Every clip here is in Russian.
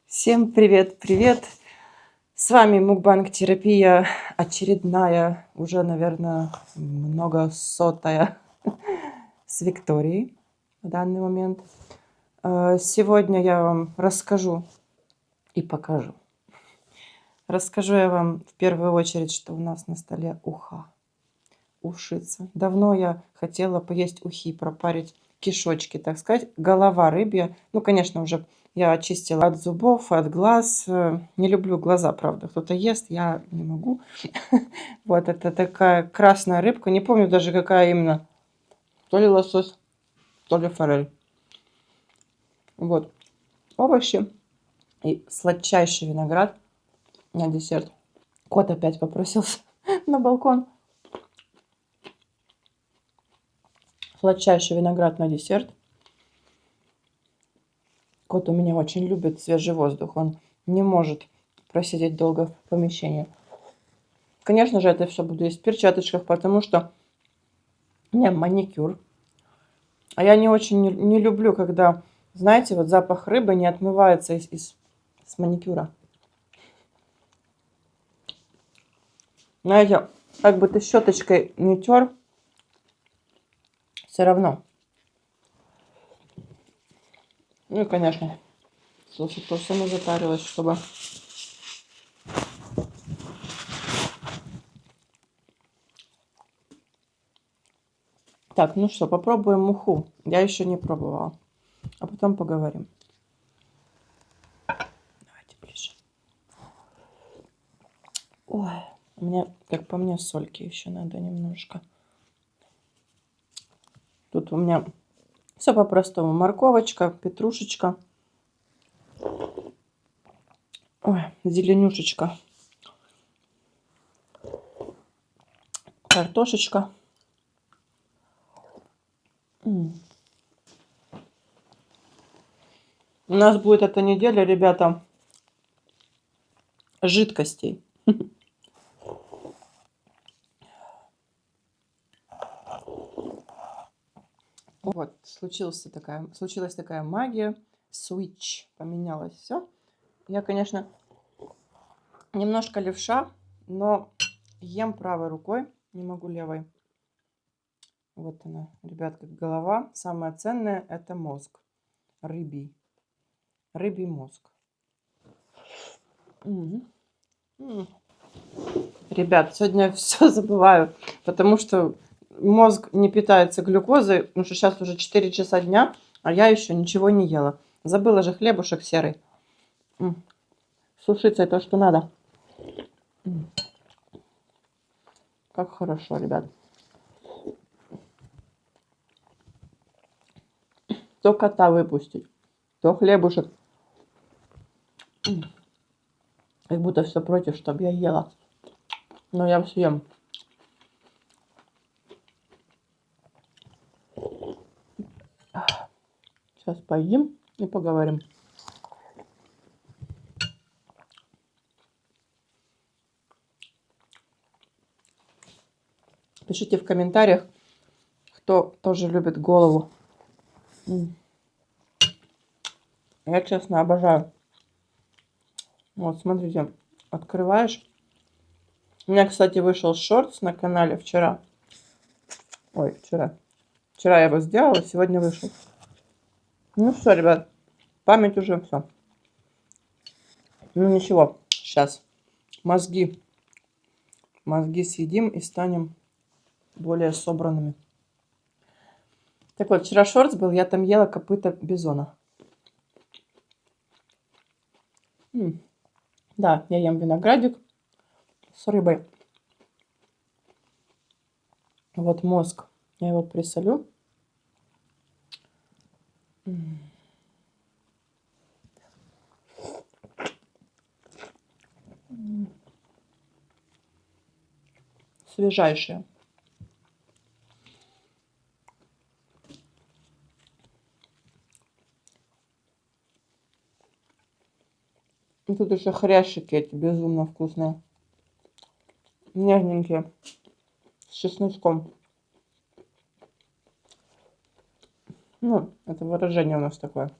Всем привет-привет! С вами Мукбанг-терапия, очередная, уже, наверное, многосотая с Викторией в данный момент. Сегодня я вам расскажу и покажу. Расскажу я вам в первую очередь, что у нас на столе уха, ушица. Давно я хотела поесть ухи, пропарить кишочки, так сказать, голова рыбья. Ну, конечно, уже я очистила от зубов, от глаз. Не люблю глаза, правда. Кто-то ест, я не могу. Вот, это такая красная рыбка. Не помню даже, какая именно. То ли лосось, то ли форель. Вот, овощи и сладчайший виноград на десерт. Кот опять попросился на балкон. Сладчайший виноград на десерт. Кот у меня очень любит свежий воздух. Он не может просидеть долго в помещении. Конечно же, это все буду есть в перчаточках, потому что у меня маникюр. А я не очень не люблю, когда, знаете, вот запах рыбы не отмывается с маникюра. Знаете, как бы ты щеточкой не тер, все равно. Ну и, конечно, слушай, не затарилась, чтобы... Так, ну что, попробуем муху. Я еще не пробовала. А потом поговорим. Давайте ближе. Ой, мне, как по мне, сольки еще надо немножко. Тут у меня все по-простому. Морковочка, петрушечка. Ой, зеленюшечка. Картошечка. У нас будет эта неделя, ребята, жидкостей. Вот, случилась такая магия. Switch. Поменялось все. Я, конечно, немножко левша, но ем правой рукой, не могу левой. Вот она, ребят, как голова. Самое ценное – это мозг. Рыбий мозг. Ребят, сегодня я все забываю, потому что мозг не питается глюкозой, потому что сейчас уже 4 часа дня, а я еще ничего не ела. Забыла же хлебушек серый. Сушиться то, что надо. Как хорошо, ребят. То кота выпустить, то хлебушек. Как будто все против, чтобы я ела. Но я съем. Сейчас поедим и поговорим. Пишите в комментариях, кто тоже любит голову. Я, честно, обожаю. Вот, смотрите, открываешь. У меня, кстати, вышел шортс на канале вчера. Ой, вчера. Вчера я его сделала, сегодня вышел. Ну все, ребят, память уже все. Ну ничего, сейчас мозги съедим и станем более собранными. Так вот, вчера шортс был, я там ела копыта бизона. Да, я ем виноградик с рыбой. Вот мозг. Я его присолю. Свежайшее. И тут еще хрящики эти безумно вкусные. Нежненькие. С чесночком. Ну, это выражение у нас такое.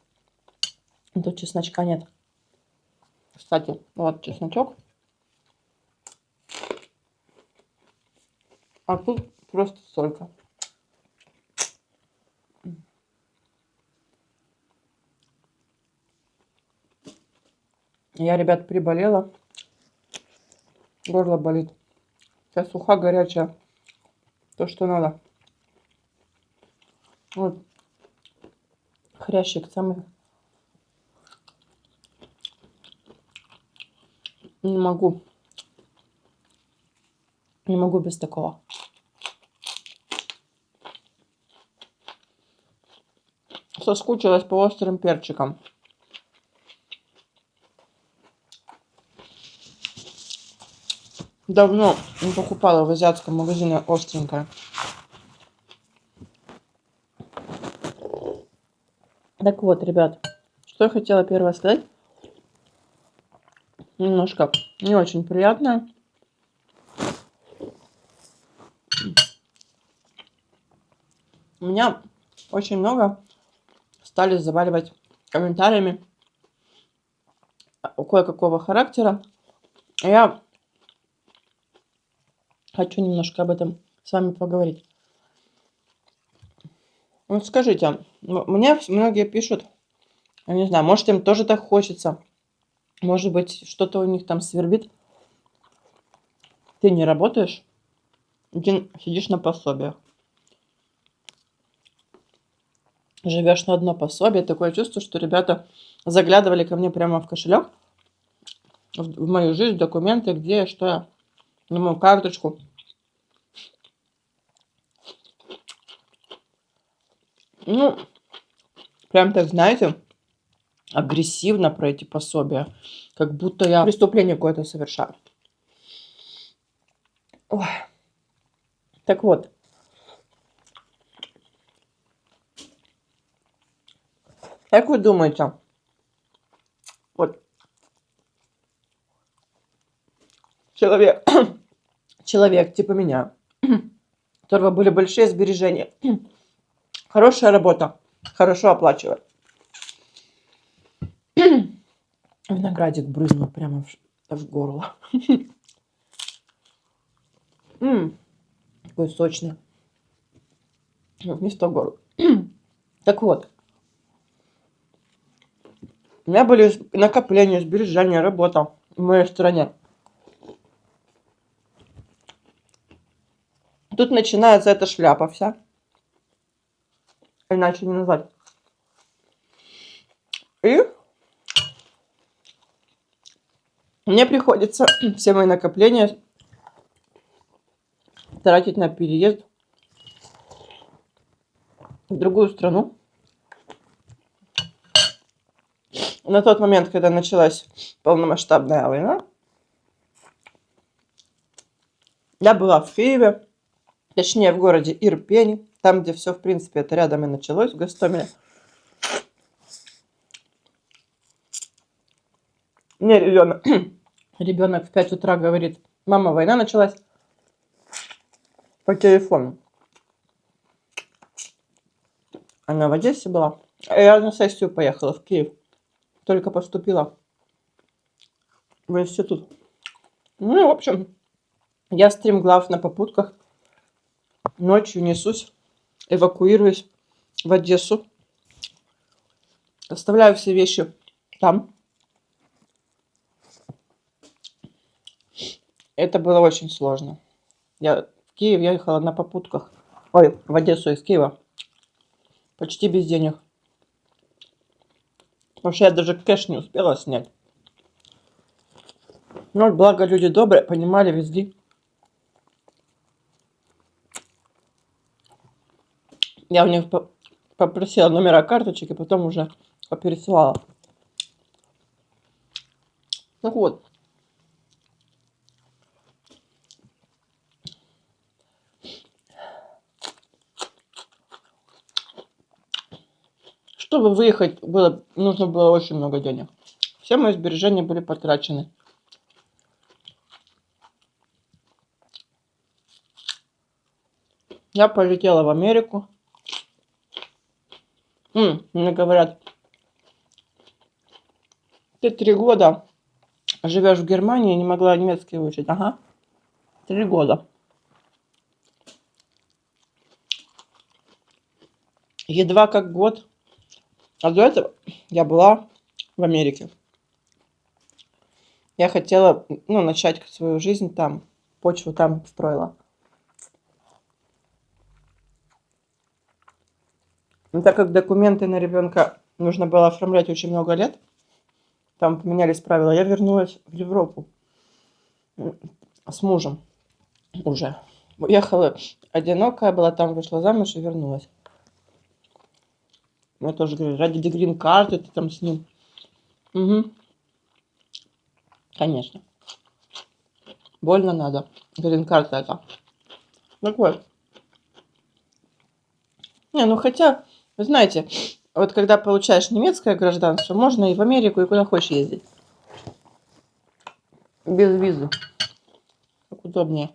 Тут чесночка нет. Кстати, вот чесночок. А тут просто солька. Я, ребят, приболела. Горло болит. Сейчас уха горячая. То, что надо. Вот. Хрящик самый. Не могу. Не могу без такого. Соскучилась по острым перчикам. Давно не покупала в азиатском магазине остренькое. Так вот, ребят, что я хотела первое сказать. Немножко не очень приятное. Меня очень много стали заваливать комментариями кое-какого характера. Я хочу немножко об этом с вами поговорить. Вот скажите, мне многие пишут, я не знаю, может им тоже так хочется, может быть что-то у них там свербит. Ты не работаешь, ты сидишь на пособиях, живешь на одно пособие. Такое чувство, что ребята заглядывали ко мне прямо в кошелек, в мою жизнь, в документы, где я, что я, на мою карточку. Ну, прям так, знаете, агрессивно про эти пособия, как будто я преступление какое-то совершаю. Ой. Так вот, как вы думаете, вот человек типа меня, у которого были большие сбережения, хорошая работа, хорошо оплачивает. Виноградик брызнул прямо в горло. Такой сочный. Вместо горла. Так вот. У меня были накопления, сбережения, работа в моей стране. Тут начинается эта шляпа вся. Иначе не назвать. И мне приходится все мои накопления тратить на переезд в другую страну. На тот момент, когда началась полномасштабная война, я была в Киеве, точнее в городе Ирпень, там, где все, в принципе, это рядом и началось, в Гостомеле. Мне ребенок в 5 утра говорит: мама, война началась, по телефону. Она в Одессе была. А я на сессию поехала в Киев. Только поступила в институт. Ну и, в общем, я стремглав на попутках. Ночью несусь, эвакуируюсь в Одессу. Оставляю все вещи там. Это было очень сложно. Я в Киев ехала на попутках. Ой, в Одессу из Киева. Почти без денег. Потому что я даже кэш не успела снять. Но благо люди добрые, понимали, везли. Я у них попросила номера карточек и потом уже попересылала. Так вот. Чтобы выехать, нужно было очень много денег. Все мои сбережения были потрачены. Я полетела в Америку. Мне говорят: ты 3 года живешь в Германии, не могла немецкий выучить. Ага, 3 года. Едва как год. А до этого я была в Америке. Я хотела, ну, начать свою жизнь там, почву там строила. Но так как документы на ребенка нужно было оформлять очень много лет, там поменялись правила, я вернулась в Европу с мужем уже. Уехала одинокая была, там вышла замуж и вернулась. Я тоже говорю, ради грин-карты ты там с ним. Угу, конечно. Больно надо. Грин-карта это. Так вот. Не, ну хотя, вы знаете, вот когда получаешь немецкое гражданство, можно и в Америку, и куда хочешь ездить. Без визы. Так удобнее.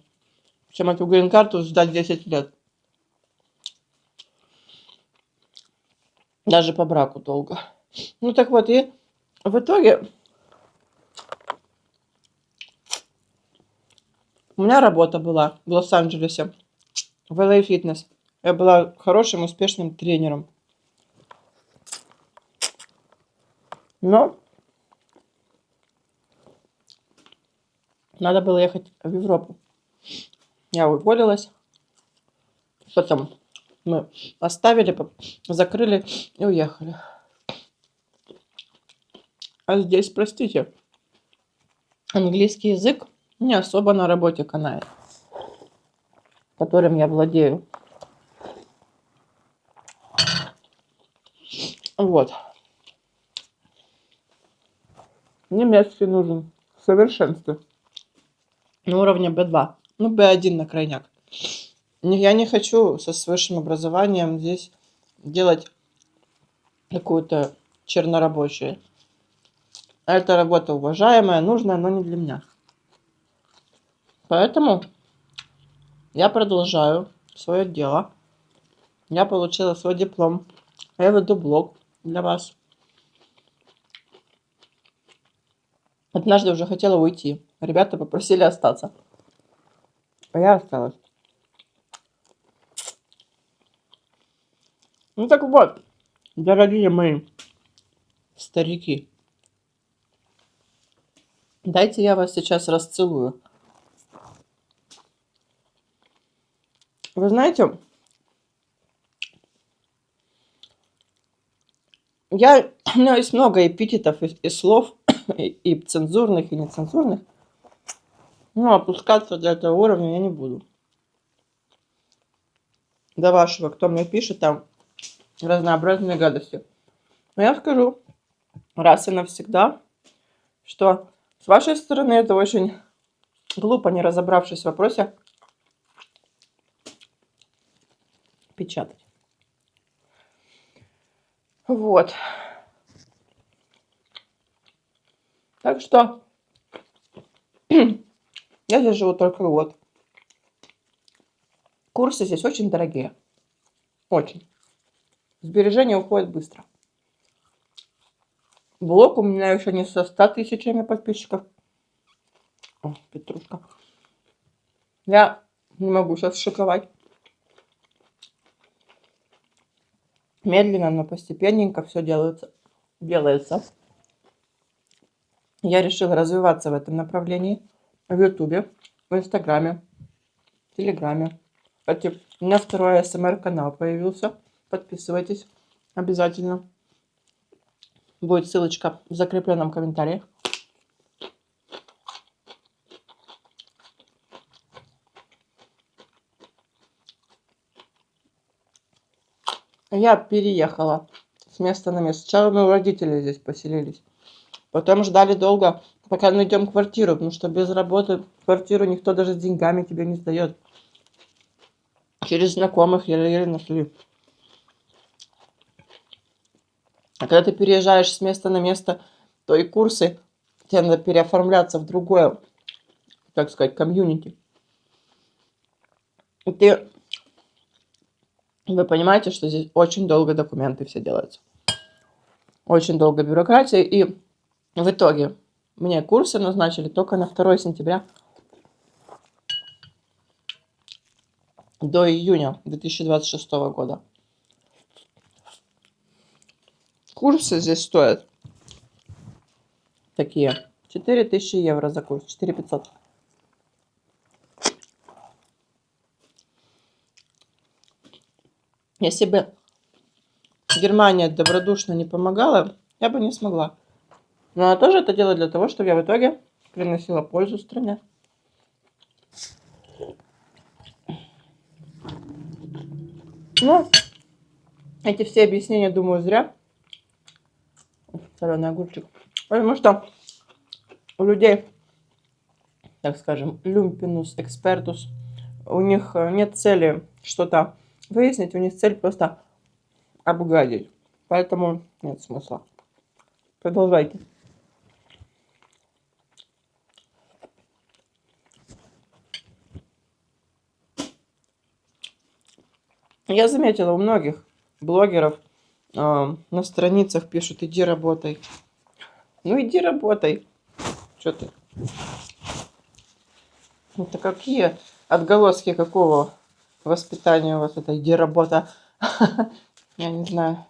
Чем эту грин-карту ждать 10 лет. Даже по браку долго. Ну так вот, и в итоге у меня работа была в Лос-Анджелесе, в LA Fitness. Я была хорошим, успешным тренером. Но надо было ехать в Европу. Я уволилась. Потом мы оставили, закрыли и уехали. А здесь, простите, английский язык не особо на работе канает, которым я владею. Вот. Немецкий нужен в совершенстве. На уровне B2. Ну, B1 на крайняк. Я не хочу с высшим образованием здесь делать какую-то чернорабочую. Эта работа уважаемая, нужная, но не для меня. Поэтому я продолжаю свое дело. Я получила свой диплом. Я веду блог для вас. Однажды уже хотела уйти. Ребята попросили остаться. А я осталась. Ну так вот, дорогие мои старики. Дайте я вас сейчас расцелую. Вы знаете, у меня есть много эпитетов и слов, и цензурных, и нецензурных. Но опускаться до этого уровня я не буду. До вашего, кто мне пишет там разнообразные гадости. Но я скажу раз и навсегда, что с вашей стороны это очень глупо, не разобравшись в вопросе, печатать. Вот. Так что я здесь живу только год. Курсы здесь очень дорогие. Очень. Сбережения уходят быстро. Блог у меня еще не со 100 тысячами подписчиков. О, петрушка. Я не могу сейчас шиковать. Медленно, но постепенненько все делается. Я решила развиваться в этом направлении. В Ютубе, в Инстаграме, в Телеграме. Кстати, у меня второй АСМР-канал появился. Подписывайтесь обязательно. Будет ссылочка в закрепленном комментарии. Я переехала с места на место. Сначала мы у родителей здесь поселились. Потом ждали долго, пока найдем квартиру, потому что без работы квартиру никто даже с деньгами тебе не сдает. Через знакомых еле-еле нашли. А когда ты переезжаешь с места на место, то и курсы, тебе надо переоформляться в другое, так сказать, комьюнити. И вы понимаете, что здесь очень долго документы все делаются. Очень долго бюрократия. И в итоге Мне курсы назначили только на 2 сентября до июня 2026 года. Курсы здесь стоят такие. 4000 евро за курс. 4500. Если бы Германия добродушно не помогала, я бы не смогла. Но она тоже это делает для того, чтобы я в итоге приносила пользу стране. Ну, эти все объяснения, думаю, зря. Соленый огурчик. Потому что у людей, так скажем, люмпинус, экспертус, у них нет цели что-то выяснить, у них цель просто обгадить. Поэтому нет смысла. Продолжайте. Я заметила, у многих блогеров на страницах пишут: иди работай. Ну иди работай. Что ты? Это какие отголоски какого воспитания у вас это? Иди работа. Я не знаю.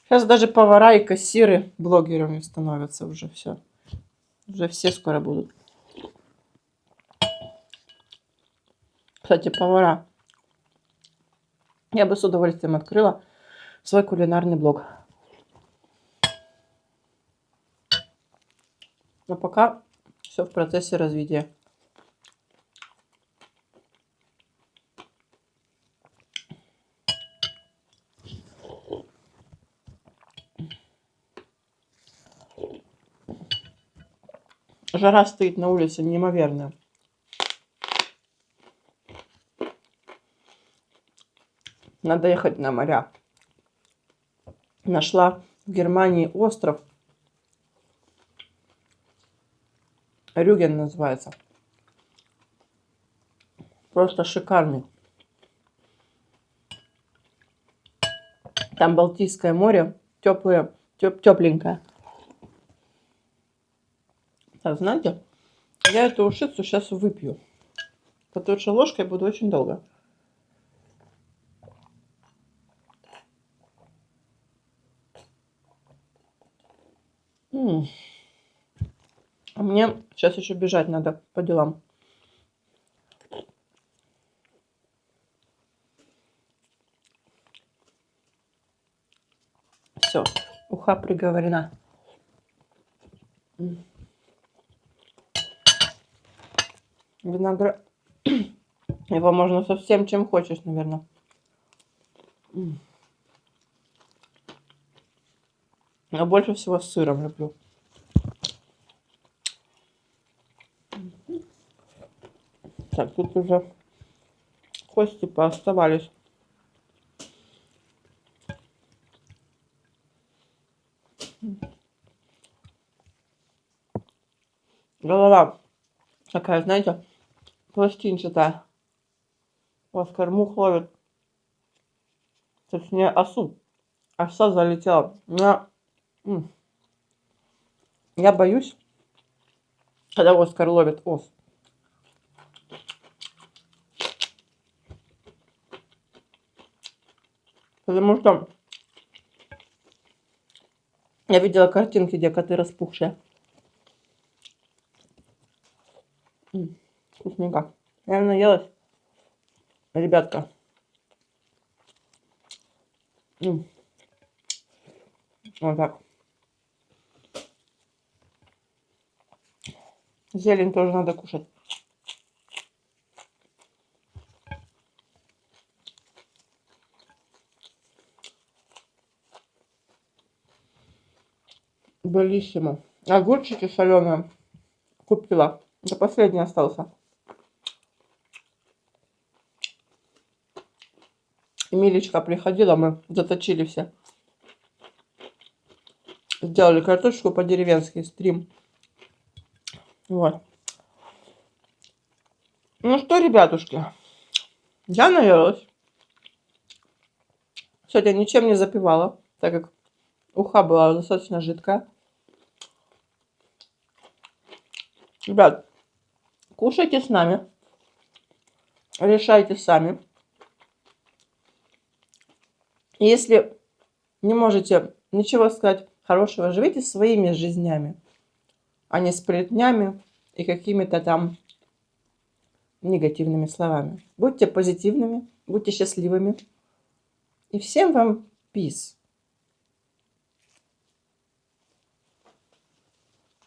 Сейчас даже повара и кассиры блогерами становятся уже все. Уже все скоро будут. Кстати, повара. Я бы с удовольствием открыла свой кулинарный блог. Но пока все в процессе развития. Жара стоит на улице неимоверная. Надо ехать на моря. Нашла в Германии остров. Рюген называется. Просто шикарный. Там Балтийское море. Теплое, тепленькое. Так, знаете, я эту ушицу сейчас выпью. Потому что ложкой буду очень долго. А мне сейчас еще бежать надо по делам. Все, уха приговорена. Виноград. Его можно со всем, чем хочешь, наверное. Я больше всего с сыром люблю. Так, тут уже кости пооставались. Голова такая, знаете, пластинчатая. Оскар мух ловит. Точнее, осу. Оса залетела. Я боюсь, когда Оскар ловит ос. Потому что я видела картинки, где коты распухшие. Вкусненько. Я наелась. Ребятка. Вот так. Зелень тоже надо кушать. Белиссимо. Огурчики соленые купила. Это последний остался. Эмилечка приходила, мы заточили все. Сделали картошку по-деревенски, стрим. Вот. Ну что, ребятушки, я наелась. Сегодня ничем не запивала, так как уха была достаточно жидкая. Ребят, кушайте с нами. Решайте сами. Если не можете ничего сказать хорошего, живите своими жизнями, а не сплетнями и какими-то там негативными словами. Будьте позитивными, будьте счастливыми. И всем вам peace.